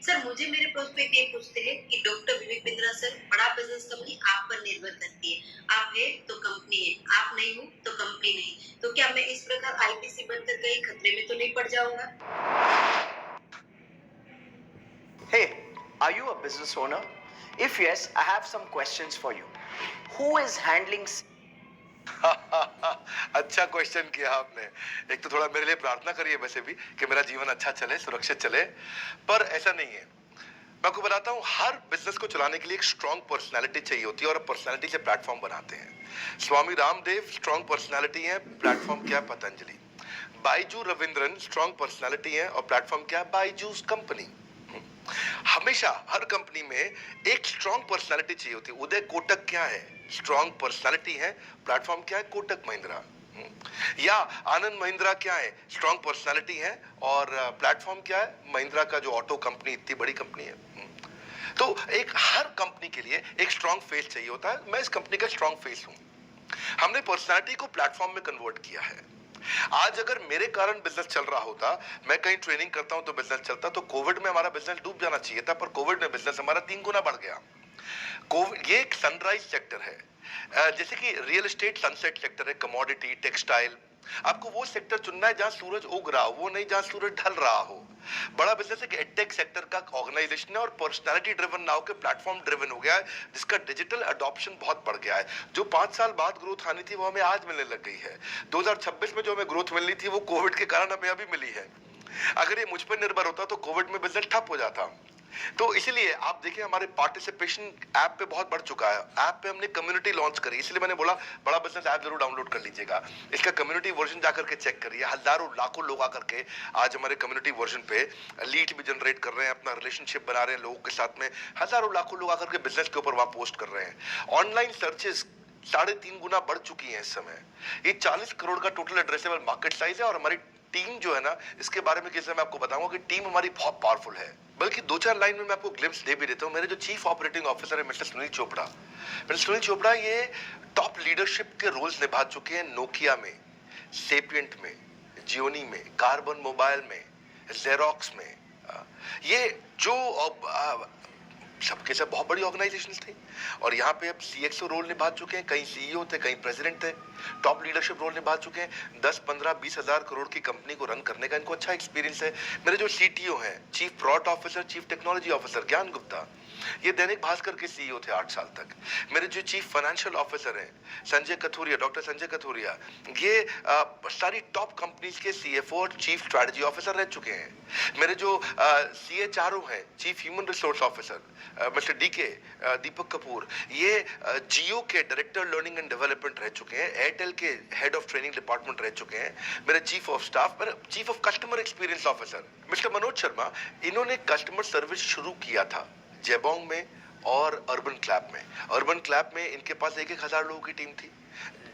सर, मुझे मेरे प्रोस्पेक्ट ये पूछते हैं कि डॉक्टर विवेक बिंद्रा सर, बड़ा बिजनेस कंपनी आप पर निर्भर करती है। आप है तो कंपनी है, आप नहीं हो तो कंपनी नहीं। तो क्या मैं इस प्रकार आईपीसी बनकर कहीं खतरे में तो नहीं पड़ जाऊंगा? Hey, are you a business owner? If yes, I have some questions for you. Who is handling? अच्छा क्वेश्चन किया आपने। एक तो थोड़ा मेरे लिए प्रार्थना करिए वैसे भी कि मेरा जीवन अच्छा चले, सुरक्षित चले, पर ऐसा नहीं है। मैं आपको बताता हूँ, हर बिजनेस को चलाने के लिए एक स्ट्रॉन्ग पर्सनालिटी चाहिए होती है और पर्सनालिटी से प्लेटफॉर्म बनाते हैं। स्वामी रामदेव स्ट्रॉन्ग पर्सनालिटी है, प्लेटफॉर्म क्या है? पतंजलि। बाइजू रविंद्रन स्ट्रॉन्ग पर्सनालिटी है और प्लेटफॉर्म क्या है? बाइजूस कंपनी। हमेशा हर कंपनी में एक स्ट्रॉन्ग पर्सनालिटी चाहिए होती है। उदय कोटक क्या है? स्ट्रॉन्ग पर्सनालिटी है, प्लेटफॉर्म क्या है? कोटक महिंद्रा। या आनंद महिंद्रा क्या है? स्ट्रॉन्ग पर्सनालिटी है और प्लेटफॉर्म क्या है? महिंद्रा का जो ऑटो कंपनी, इतनी बड़ी कंपनी है। तो एक हर कंपनी के लिए एक स्ट्रॉन्ग फेस चाहिए होता है। मैं इस कंपनी का स्ट्रॉन्ग फेस हूं। हमने पर्सनालिटी को प्लेटफॉर्म में कन्वर्ट किया है। आज अगर मेरे कारण बिजनेस चल रहा होता, मैं कहीं ट्रेनिंग करता हूं तो बिजनेस चलता, तो कोविड में हमारा बिजनेस डूब जाना चाहिए था, पर कोविड में बिजनेस हमारा 3 गुना बढ़ गया। कोविड ये एक सनराइज सेक्टर है, जैसे कि रियल एस्टेट सनसेट सेक्टर है, कमोडिटी, टेक्सटाइल। आपको वो सेक्टर चुनना है जहां सूरज उग रहा हो, वो नहीं जहां सूरज ढल रहा हो। बड़ा बिजनेस है कि एडटेक सेक्टर का ऑर्गेनाइजेशन है और पर्सनालिटी ड्रिवन ना होकर प्लेटफॉर्म ड्रिवन हो गया है, जिसका डिजिटल अडॉप्शन बहुत बढ़ गया है। जो 5 साल बाद ग्रोथ आनी थी वो हमें आज मिलने लग गई है। 2026 में जो हमें ग्रोथ मिलनी थी वो कोविड के कारण हमें अभी मिली है। अगर ये मुझ पर निर्भर होता तो कोविड में बिजनेस ठप हो जाता। तो इसलिए आप देखिए हमारे पार्टिसिपेशन ऐप पे बहुत बढ़ चुका है। ऐप पे हमने कम्युनिटी लॉन्च करी, इसलिए मैंने बोला बड़ा बिजनेस ऐप जरूर डाउनलोड कर लीजिएगा। इसका कम्युनिटी वर्जन जाकर के चेक करिए। हजारों लाखों लोग आकर के आज हमारे कम्युनिटी वर्जन पे लीड भी जनरेट कर रहे हैं, अपना रिलेशनशिप बना रहे हैं लोगों के साथ में। हजारों लाखों लोग आकर के बिजनेस के ऊपर वहां पोस्ट कर रहे हैं। ऑनलाइन सर्चेस 3.5 गुना बढ़ चुकी है इस समय। ये 40 करोड़ का टोटल एड्रेसेबल मार्केट साइज है और हमारी टीम जो है ना, इसके बारे में कैसे मैं आपको बताऊंगा कि टीम हमारी बहुत पावरफुल है। बल्कि 2-4 लाइन में मैं आपको ग्लिम्स दे भी देता हूं। मेरे जो चीफ ऑपरेटिंग ऑफिसर है मिस्टर सुनील चोपड़ा, ये टॉप लीडरशिप के रोल्स निभा चुके हैं नोकिया में, सेपिएंट में, जियोनी में, कार्बन मोबाइल में, जेरोक्स में। ये जो सबके सब बहुत बड़ी ऑर्गेनाइजेशंस थी और यहाँ पे अब सीएक्सओ रोल निभा चुके हैं, कहीं सीईओ थे, कहीं प्रेसिडेंट थे, टॉप लीडरशिप रोल निभा चुके हैं। 10, 15, 20 हजार करोड़ की कंपनी को रन करने का इनको अच्छा एक्सपीरियंस है। मेरे जो सीटीओ हैं, chief product officer, chief technology officer ज्ञान गुप्ता, ये दैनिक भास्कर के सीईओ थे 8 साल तक। मेरे जो चीफ फाइनेंशियल ऑफिसर हैं संजय कथुरिया, डॉक्टर संजय कथुरिया, ये सारी टॉप कंपनीज के सीएफओ और चीफ स्ट्रैटेजी ऑफिसर रह चुके हैं। मेरे जो सीएचआरओ हैं, chief human resource officer mister DK Deepak Kapoor, ये जियो के डायरेक्टर लर्निंग एंड डेवलपमेंट रह चुके हैं, एयरटेल के हेड ऑफ ट्रेनिंग डिपार्टमेंट रह चुके हैं। मेरे चीफ ऑफ स्टाफ, मेरे chief of customer experience officer mister Manoj Sharma, इन्होंने कस्टमर सर्विस शुरू किया था जेबोंग में और अर्बन क्लैप में। अर्बन क्लैप में इनके पास 1,000 लोगों की टीम थी,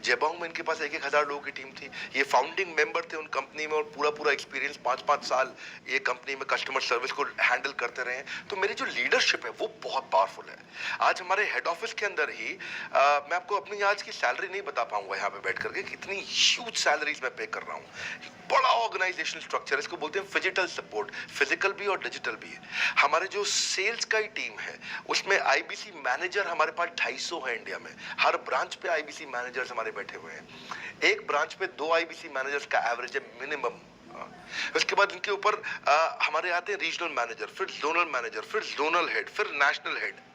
जेबोंग में इनके पास 1,000 लोगों की टीम थी। ये फाउंडिंग मेंबर थे उन कंपनी में और पूरा एक्सपीरियंस 5-5 साल ये कंपनी में कस्टमर सर्विस को हैंडल करते रहे। तो मेरी जो लीडरशिप है वो बहुत पावरफुल है। आज हमारे हेड ऑफिस के अंदर ही मैं आपको अपनी आज की सैलरी नहीं बता पाऊंगा यहाँ पे बैठ करके, कितनी ह्यूज सैलरीज मैं पे कर रहा हूँ। बड़ा ऑर्गेनाइजेशनल स्ट्रक्चर, इसको बोलते हैं फिजिकल सपोर्ट, फिजिकल भी और डिजिटल भी है। हमारे जो सेल्स का ही टीम है उसमें आईबीसी मैनेजर हमारे पास 250 है इंडिया में। हर ब्रांच पे आईबीसी मैनेजर्स हमारे बैठे हुए हैं। एक ब्रांच पे 2 आईबीसी मैनेजर्स का एवरेज है मिनिमम। उसके बाद इनके ऊपर हमारे आते हैं रीजनल मैनेजर, फिर जोनल मैनेजर, फिर जोनल हेड, फिर नेशनल हेड।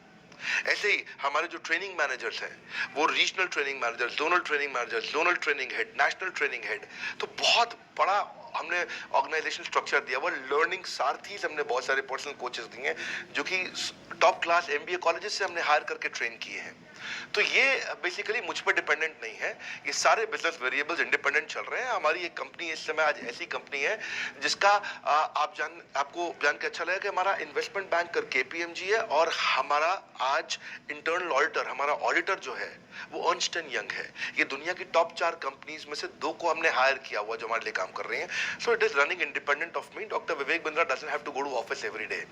ऐसे ही हमारे जो ट्रेनिंग मैनेजर्स हैं वो regional training manager, zonal training manager, zonal training head, national training head. तो बहुत बड़ा हमने ऑर्गेनाइजेशन स्ट्रक्चर दिया हुआ। लर्निंग सारथीज हमने बहुत सारे पर्सनल कोचेस दिए हैं जो कि टॉप क्लास एमबीए कॉलेजेस से हमने हायर करके ट्रेन किए हैं। तो ये बेसिकली मुझ पर डिपेंडेंट नहीं है, ये सारे बिजनेस वेरिएबल्स इंडिपेंडेंट चल रहे हैं। हमारी एक कंपनी इस समय आज ऐसी कंपनी है जिसका आपको जान के अच्छा लगेगा कि हमारा इन्वेस्टमेंट बैंकर केपीएमजी है और हमारा आज इंटरनल ऑडिटर, हमारा ऑडिटर जो है वो अर्नस्ट एंड यंग है। ये दुनिया की टॉप 4 कंपनीज में से 2 को हमने हायर किया हुआ जो हमारे लिए काम कर रही हैं। So it is running independent of me. Doctor Vivek Bindra doesn't have to go to office every day.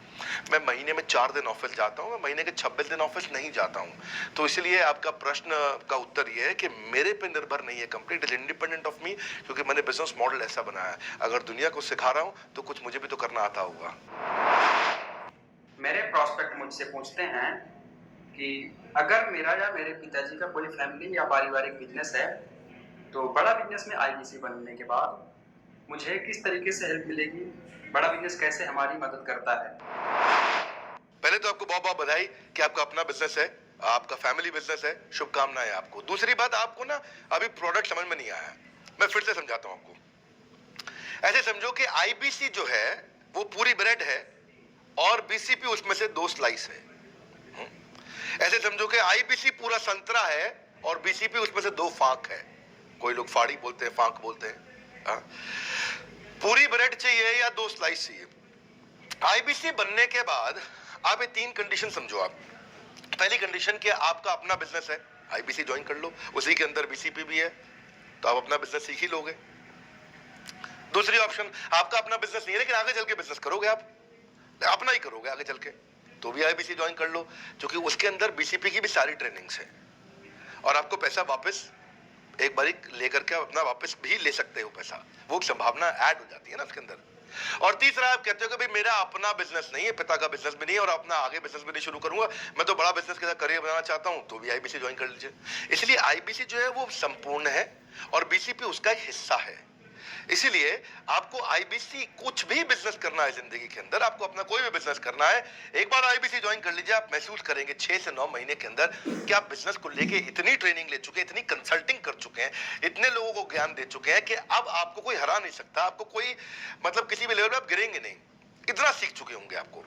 मैं महीने में 4 दिन ऑफिस जाता हूँ, मैं महीने के 26 दिन ऑफिस नहीं जाता हूँ। तो इसलिए आपका प्रश्न का उत्तर यह है कि मेरे पे निर्भर नहीं है company, it is independent of मी, क्योंकि मैंने बिजनेस मॉडल ऐसा बनाया है। अगर दुनिया को सिखा रहा हूँ तो कुछ मुझे भी तो करना आता होगा। मेरे प्रॉस्पेक्ट मुझसे पूछते हैं कि अगर मेरा या मेरे पिताजी का कोई फैमिली या पारिवारिक बिजनेस है तो बड़ा बिजनेस में आईबीसी बनने के बाद मुझे किस तरीके से हेल्प मिलेगी, बड़ा बिजनेस कैसे हमारी मदद करता है। पहले तो आपको बहुत बहुत बधाई कि आपका अपना बिजनेस है, आपका फैमिली बिजनेस है, शुभकामनाएं आपको। दूसरी बात, आपको ना अभी प्रोडक्ट समझ में नहीं आया, मैं फिर से समझाता हूं आपको। ऐसे समझो कि आईबीसी जो है वो पूरी ब्रेड है और बीसीपी उसमें से 2 स्लाइस है। ऐसे समझो कि आईबीसी पूरा संतरा है और बीसीपी उसमें से 2 फांक है। कोई लोग फाड़ी बोलते हैं, फांक बोलते हैं। पूरी ब्रेड चाहिए या 2 स्लाइस चाहिए। आईबीसी बनने के बाद आप ये 3 कंडीशन समझो। आप पहली कंडीशन कि आपका अपना बिजनेस है, आईबीसी ज्वाइन कर लो, उसी के अंदर बीसीपी भी है तो आप अपना बिजनेस सीख ही लोगे। दूसरी ऑप्शन, आपका अपना बिजनेस नहीं है लेकिन आगे चल के बिजनेस करोगे, आप अपना ही करोगे आगे चल के, तो भी आईबीसी ज्वाइन कर लो, क्योंकि उसके अंदर बीसीपी की भी सारी ट्रेनिंग्स है और आपको पैसा वापस एक बार लेकर के अपना वापस भी ले सकते हो पैसा, वो संभावना ऐड हो जाती है ना उसके अंदर। और तीसरा, आप कहते हो कि भाई मेरा अपना बिजनेस नहीं है, पिता का बिजनेस भी नहीं है और अपना आगे बिजनेस भी नहीं शुरू करूंगा, मैं तो बड़ा बिजनेस के साथ करियर बनाना चाहता हूं, तो भी आईबीसी ज्वाइन कर लीजिए। इसलिए आईबीसी जो है वो संपूर्ण है और बीसीपी उसका एक हिस्सा है। इसीलिए आपको आईबीसी, कुछ भी बिजनेस करना है जिंदगी के अंदर, आपको अपना कोई भी बिजनेस करना है, एक बार आईबीसी ज्वाइन कर लीजिए, आप महसूस करेंगे 6 से 9 महीने के अंदर कि आप बिजनेस को लेके इतनी ट्रेनिंग ले चुके हैं, इतनी कंसल्टिंग कर चुके हैं, इतने लोगों को ज्ञान दे चुके हैं कि अब आपको कोई हरा नहीं सकता, आपको कोई मतलब किसी भी लेवल पे आप गिरेंगे नहीं, इतना सीख चुके होंगे आपको।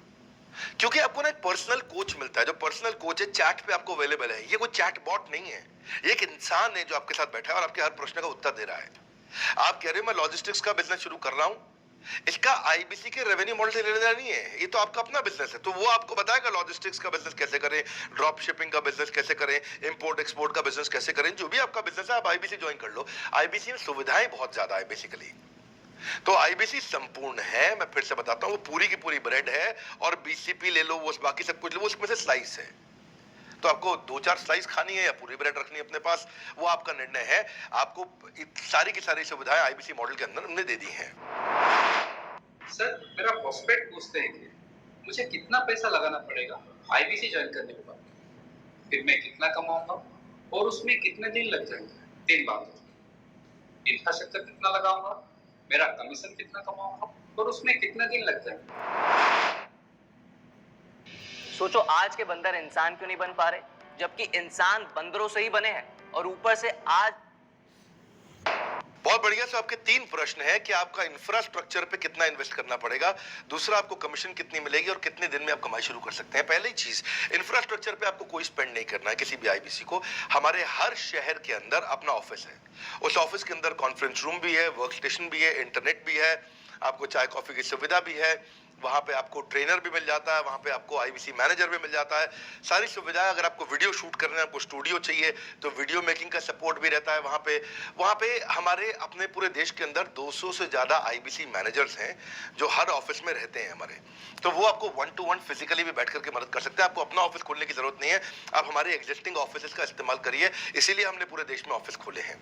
क्योंकि आपको ना एक पर्सनल कोच मिलता है, जो पर्सनल कोच है चैट पे आपको अवेलेबल है। ये कोई चैट बॉट नहीं है, ये एक इंसान है जो आपके साथ बैठा है और आपके हर प्रश्न का उत्तर दे रहा है। आप कह रहे हो मैं लॉजिस्टिक्स का बिजनेस शुरू कर रहा हूं, इसका आईबीसी के रेवेन्यू मॉडल से लेना नहीं है, ये तो आपका अपना बिजनेस है, तो वो आपको बताएगा लॉजिस्टिक्स का बिजनेस कैसे करें, ड्रॉप शिपिंग का बिजनेस कैसे करें, इंपोर्ट एक्सपोर्ट का बिजनेस कैसे करें, जो भी आपका बिजनेस है आप आईबीसी ज्वाइन कर लो। आईबीसी में सुविधाएं बहुत ज्यादा है बेसिकली, तो आईबीसी संपूर्ण है। मैं फिर से बताता हूं, वो पूरी की पूरी ब्रेड है और बीसीपी ले लो, वो बाकी सब कुछ लो, वो उसमें से स्लाइस है। तो आपको 2-4 स्लाइस खानी है या पूरी ब्रेड रखनी है अपने पास, वो आपका निर्णय है। आपको सारी की सारी सुविधाएं आईबीसी मॉडल के अंदर हमने दे दी हैं। सर, मेरा प्रोस्पेक्ट पूछते हैं कि मुझे कितना पैसा लगाना पड़ेगा आईबीसी ज्वाइन करने के बाद, फिर मैं कितना कमाऊंगा और उसमें कितने दिन लग जाएंगे। 3 बात, इंफ्रास्ट्रक्चर कितना लगाऊंगा, मेरा कमीशन कितना कमाऊंगा और उसमें कितने दिन लग जाएंगे। सोचो आज के बंदर इंसान क्यों नहीं बन पा रहे, जबकि इंसान बंदरों से ही बने हैं, और ऊपर से आज बहुत बढ़िया। सो आपके 3 प्रश्न हैं कि आपका इंफ्रास्ट्रक्चर पे कितना इन्वेस्ट करना पड़ेगा, दूसरा आपको कमीशन कितनी मिलेगी और कितने दिन में आप कमाई शुरू कर सकते हैं। पहली चीज, इंफ्रास्ट्रक्चर पे आपको कोई स्पेंड नहीं करना है किसी भी आईबीसी को। हमारे हर शहर के अंदर अपना ऑफिस है, उस ऑफिस के अंदर कॉन्फ्रेंस रूम भी है, वर्क स्टेशन भी है, इंटरनेट भी है, आपको चाय कॉफी की सुविधा भी है, वहाँ पे आपको ट्रेनर भी मिल जाता है, वहाँ पे आपको आईबीसी मैनेजर भी मिल जाता है, सारी सुविधाएं। अगर आपको वीडियो शूट करना है, आपको स्टूडियो चाहिए तो वीडियो मेकिंग का सपोर्ट भी रहता है वहाँ पे हमारे अपने पूरे देश के अंदर 200 से ज्यादा आईबीसी मैनेजर्स हैं जो हर ऑफिस में रहते हैं हमारे, तो वो आपको 1-to-1 फिजिकली भी बैठ करके मदद कर सकते हैं। आपको अपना ऑफिस खोलने की जरूरत नहीं है, आप हमारे एग्जिस्टिंग ऑफिस का इस्तेमाल करिए, इसीलिए हमने पूरे देश में ऑफिस खोले हैं।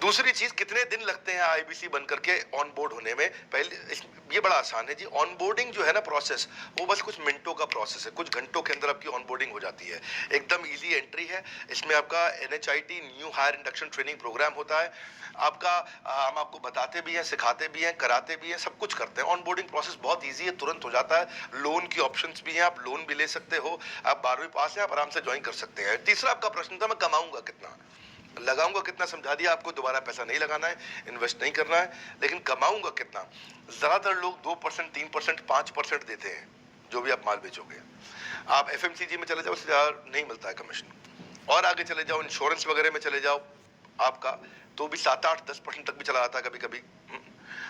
दूसरी चीज, कितने दिन लगते हैं आईबीसी बन करके ऑन बोर्ड होने में? पहले ये बड़ा आसान है जी, ऑन बोर्डिंग जो है ना प्रोसेस, वो बस कुछ मिनटों का प्रोसेस है, कुछ घंटों के अंदर आपकी ऑन बोर्डिंग हो जाती है। एकदम इजी एंट्री है। इसमें आपका NHIT new hire induction training program होता है आपका, हम आपको बताते भी हैं, सिखाते भी हैं, कराते भी हैं, सब कुछ करते हैं। ऑन बोर्डिंग प्रोसेस बहुत ईजी है, तुरंत हो जाता है। लोन की ऑप्शंस भी हैं, आप लोन भी ले सकते हो, आप 12वीं पास हैं, आप आराम से ज्वाइन कर सकते हैं। तीसरा आपका प्रश्न था, मैं कमाऊंगा कितना, लगाऊंगा कितना, समझा दिया आपको। दोबारा पैसा नहीं लगाना है, इन्वेस्ट नहीं करना है, लेकिन कमाऊंगा कितना। ज्यादातर लोग 2%, 3%, 5% देते हैं जो भी आप माल बेचोगे। आप FMCG में चले जाओ, उससे ज्यादा नहीं मिलता है कमीशन। और आगे चले जाओ, इंश्योरेंस वगैरह में चले जाओ आपका, तो भी 7, 8, 10% तक भी चला जाता है कभी कभी।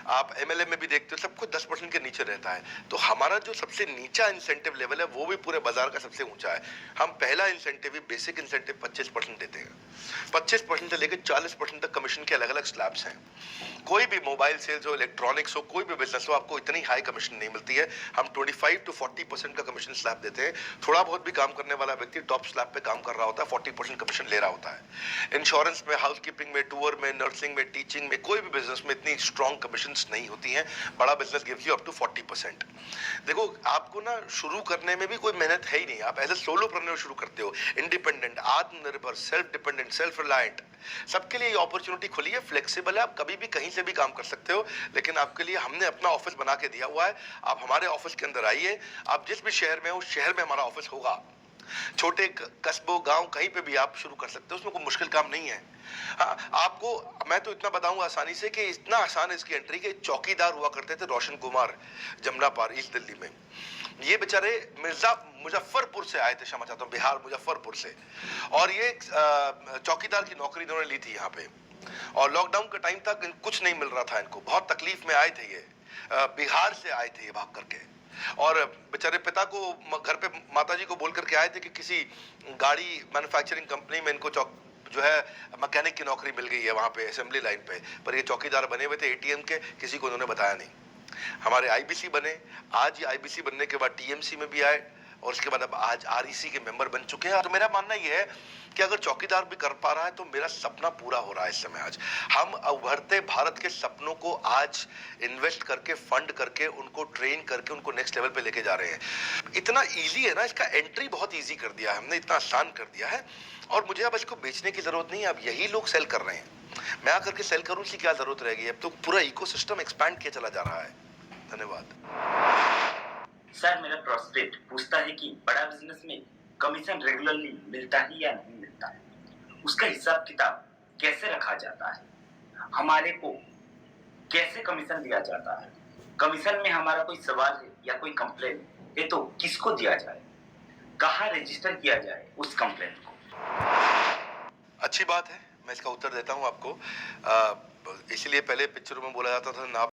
आप MLM में भी देखते हो, सब कुछ 10% के नीचे रहता है। तो हमारा जो सबसे नीचा इंसेंटिव लेवल है वो भी पूरे बाजार का सबसे ऊंचा है। हम पहला इंसेंटिव भी, बेसिक इंसेंटिव 25% देते हैं। 25% से लेकर 40% तक कमीशन के अलग अलग स्लैब्स हैं। कोई भी मोबाइल सेल्स हो, इलेक्ट्रॉनिक्स हो, कोई भी बिजनेस हो, आपको इतनी हाई कमीशन नहीं मिलती है। हम 25 to 40% का कमीशन स्लैब देते हैं। थोड़ा बहुत भी काम करने वाला व्यक्ति टॉप स्लैब पे काम कर रहा होता है, 40% कमीशन ले रहा होता है। इंश्योरेंस में, हाउसकीपिंग में, टूर में, नर्सिंग में, टीचिंग में, कोई भी बिजनेस में इतनी स्ट्रॉन्ग कमीशन नहीं होती हैं। बड़ा business gives you up to 40%। देखो, आपको ना शुरू करने में भी कोई मेहनत है ही नहीं। आप एज ए सोलोप्रेन्योर शुरू करते हो, इंडिपेंडेंट, आत्मनिर्भर, सेल्फ डिपेंडेंट, सेल्फ रिलायंट, सबके लिए ये अपॉर्चुनिटी खुली है, फ्लेक्सिबल है, आप कभी भी कहीं से भी काम कर सकते हो। लेकिन आपके लिए हमने अपना ऑफिस बना के दिया हुआ है। आप हमारे ऑफिस के अंदर आइए, आप जिस भी शहर में हो, उस शहर में हमारा ऑफिस होगा। छोटे कस्बों, गांव, कहीं पे भी आप शुरू कर सकते हो, उसमें कोई मुश्किल काम नहीं है। हाँ, आपको मैं तो इतना बताऊंगा आसानी से कि इतना आसान है इसकी एंट्री के चौकीदार हुआ करते थे रोशन कुमार, जमुना पार, ईस्ट दिल्ली में। ये बेचारे मुजफ्फरपुर से आए थे, क्षमा चाहता हूँ, बिहार मुजफ्फरपुर से, और ये चौकीदार की नौकरी इन्होंने ली थी यहाँ पे। और लॉकडाउन का टाइम तक कुछ नहीं मिल रहा था इनको, बहुत तकलीफ में आए थे ये, बिहार से आए थे ये भाग करके। और बेचारे पिता को घर पे माताजी को बोल करके आए थे कि किसी गाड़ी मैन्युफैक्चरिंग कंपनी में इनको जो है मैकेनिक की नौकरी मिल गई है वहाँ पे असेंबली लाइन पे, पर ये चौकीदार बने हुए थे ATM के, किसी को उन्होंने बताया नहीं। हमारे IBC बने, आज ये IBC बनने के बाद TMC में भी आए, और उसके बाद अब आज REC के मेंबर बन चुके हैं। तो मेरा मानना ये है कि अगर चौकीदार भी कर पा रहा है तो मेरा सपना पूरा हो रहा है इस समय। आज हम उभरते भारत के सपनों को आज इन्वेस्ट करके, फंड करके, उनको ट्रेन करके, उनको नेक्स्ट लेवल पे लेके जा रहे हैं। इतना इजी है ना, इसका एंट्री बहुत इजी कर दिया है हमने, इतना आसान कर दिया है। और मुझे अब इसको बेचने की जरूरत नहीं है, अब यही लोग सेल कर रहे हैं। मैं आकर के सेल करूं, इसकी क्या जरूरत रहेगी? अब तो पूरा इकोसिस्टम एक्सपैंड किया चला जा रहा है। धन्यवाद। सर, मेरा प्रोस्पेक्ट पूछता है कि बड़ा बिजनेस में कमीशन रेगुलरली मिलता है या नहीं मिलता है, उसका हिसाब किताब कैसे रखा जाता है, हमारे को कैसे कमीशन दिया जाता है, कमीशन में हमारा कोई सवाल है या कोई कंप्लेन है तो किसको दिया जाए, कहाँ रजिस्टर किया जाए उस कंप्लेन को। अच्छी बात है, मैं इसका उत्तर देता हूं आपको। इसलिए पहले पिक्चरों में बोला जाता था ना